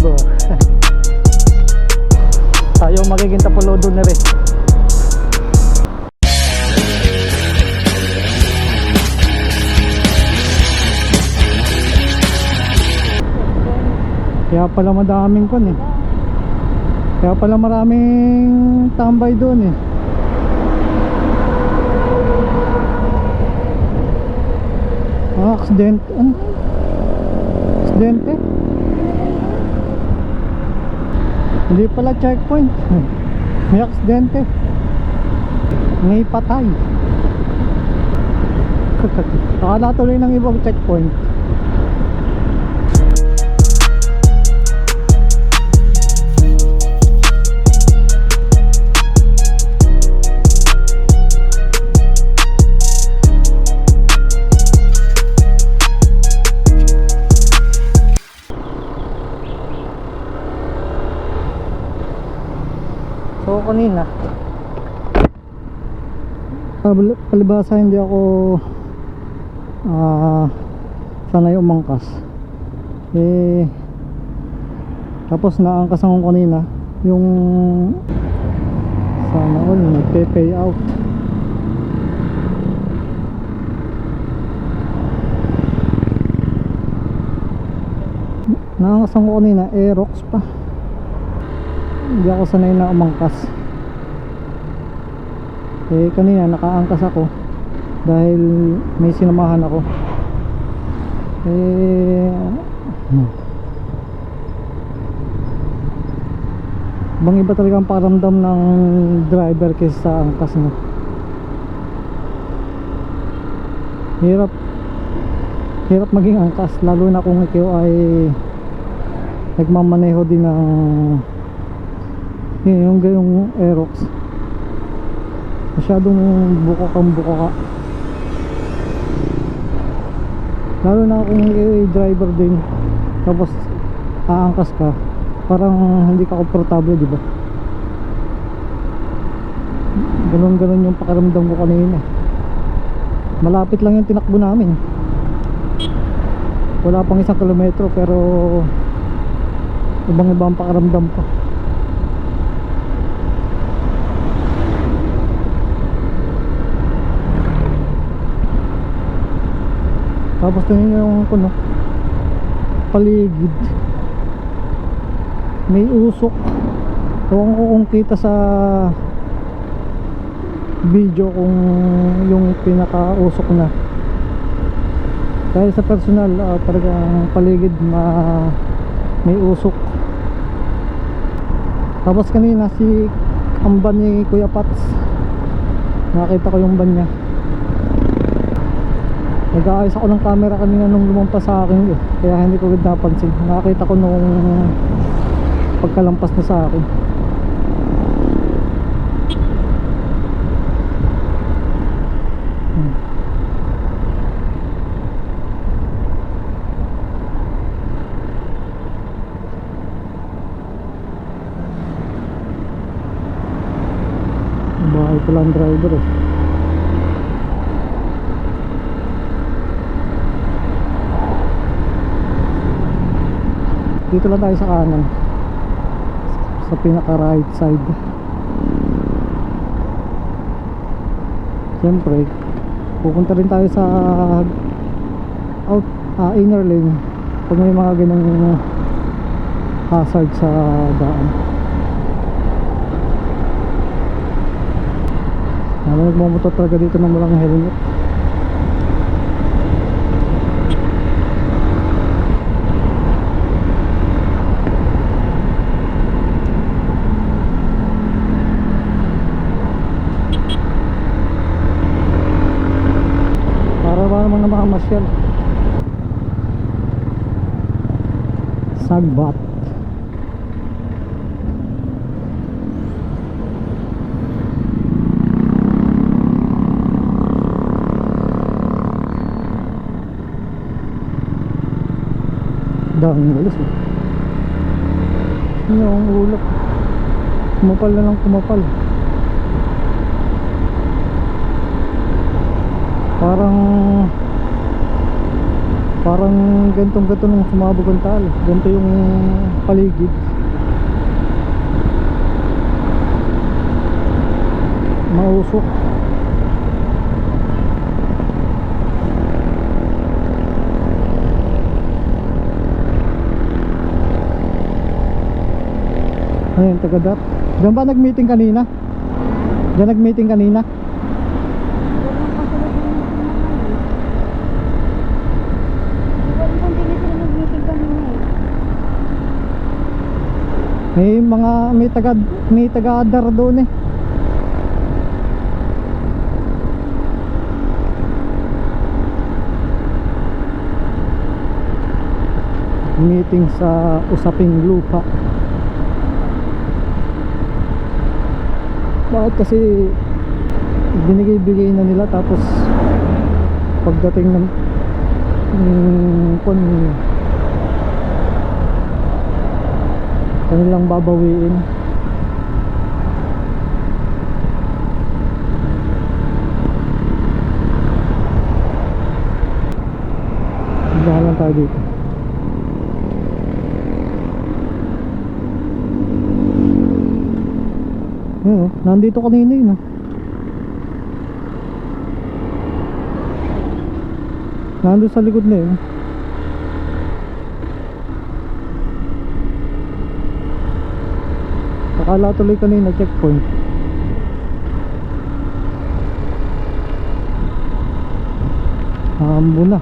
siguro. Tayo magiging tapolodo na rin. Kaya pala madaming kon eh. Kaya pala maraming tambay doon eh. Aksidente. Ano? Aksidente? Hindi pala checkpoint. May aksidente. May patay. Akala tuloy ng ibang checkpoint. So kanina palibasa hindi ako sanay umangkas tapos naangkas ako kanina yung sana all nagpe-pay out. Naangkas ako kanina Aerox pa. Hindi ako sanay na umangkas. Kanina nakaangkas ako dahil may sinamahan ako. Bang iba talaga ang pakiramdam ng driver kaysa sa angkas mo. Hirap maging angkas, lalo na kung ikaw ay nagmamaneho din ng yung Aerox. Masyadong buka ka. Lalo na kung driver din tapos aangkas ka, parang hindi ka komportable, di ba? Ganun yung pakiramdam ko kanina. Malapit lang yung tinakbo namin. Wala pang 1 kilometro pero ibang ang pakiramdam ko. Tapos tingin yung paligid, may usok. Ewan ko kung kita sa video kung yung pinaka-usok na. Dahil sa personal talagang paligid may usok. Tapos kanina ang van ni Kuya Pats, nakita ko yung van niya. Nag-aayos ako ng camera kanina nung lumampas sa akin kaya hindi ko agad napansin. Nakita ko nung pagkalampas na sa akin. Bahay pala ang driver eh. Dito lang tayo sa kanan, sa pinaka right side. Siyempre pupunta rin tayo sa inner lane pag may mga ganong hazard sa daan. Nagmamotor talaga dito ng walang helmet. Mga makamasyal. Sagbat. Daming ulis eh. Yung ulap kumapal na lang kumapal. Parang gantong ganto nung sumabog ang tali. Ganto yung paligid. Mausok. Ayun, taga-dap. Diyan ba nag-meeting kanina? Diyan nag-meeting kanina? May taga-adar doon eh. Meeting sa usaping lupa. Bakit kasi binigay-bigay na nila, tapos pagdating ng kanilang babawiin. Jalan tayo dito. Ayun, nandito kanina yun. Nandun sa likod na yun. Akala tuloy kanina checkpoint. Hambo na.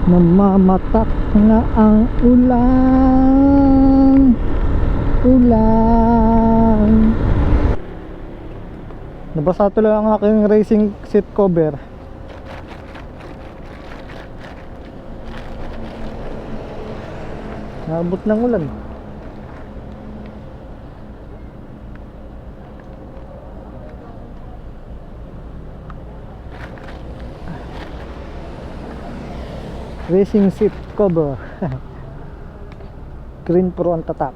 Namamatak na ang ulan. Nabasa tuloy ang aking racing seat cover. Nabot ng ulan. Racing seat cover. Green Pro ang tatak.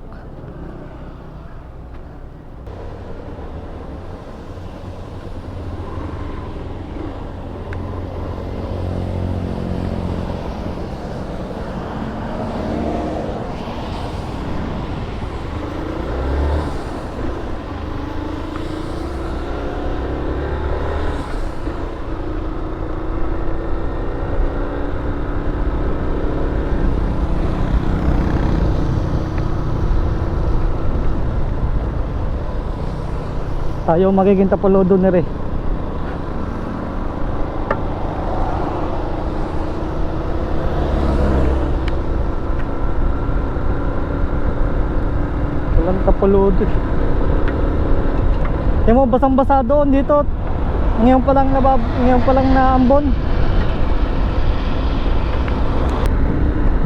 Tayo magiging tapolodo na rin. Walang tapolodo. Yan mo, basang-basa doon dito. Ngayon pa lang naambon.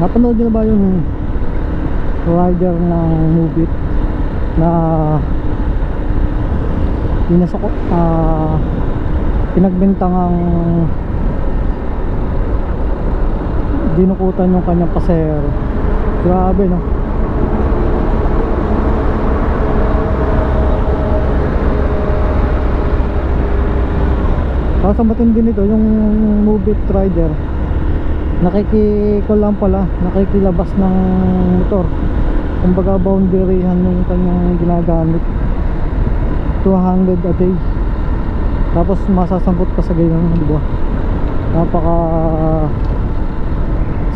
Napanood niyo ba yung rider ng Mubit na pinagbintangang dinukutan yung kanyang pasahero? Grabe, no? Kaso matindi nito yung Mubit rider, nakikilabas ng motor. Kumbaga boundaryhan yung kanyang ginagamit. 200 a day. Tapos masasangkot ka sa ganyan, di ba? Napaka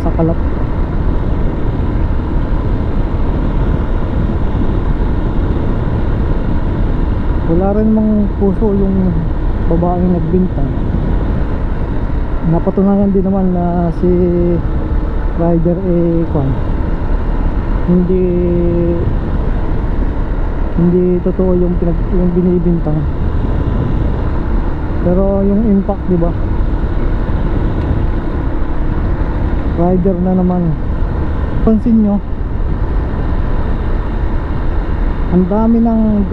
sakalap. Wala rin mang puso yung babaeng nagbintang. Napatunayan din naman na si rider hindi totoo yung binibintang. Pero yung impact, di ba? Rider na naman. Pansin nyo, ang dami nang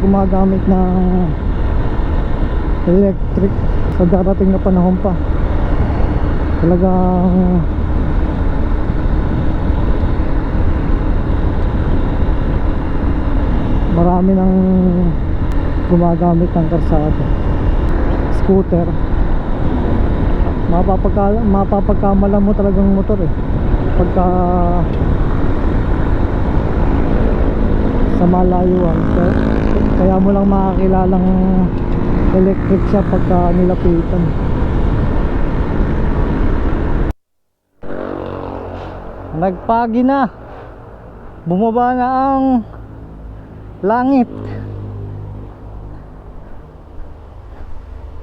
gumagamit ng electric sa darating na panahon pa. Talagang marami nang gumagamit ng karsada. Scooter, mapapagkamalan mo talagang motor eh pagka sa malayuan. Kaya mo lang makakilalang electric siya pagka nilapitan. Nagpagi na, bumaba na ang langit,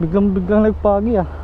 biglang nagpagi ah.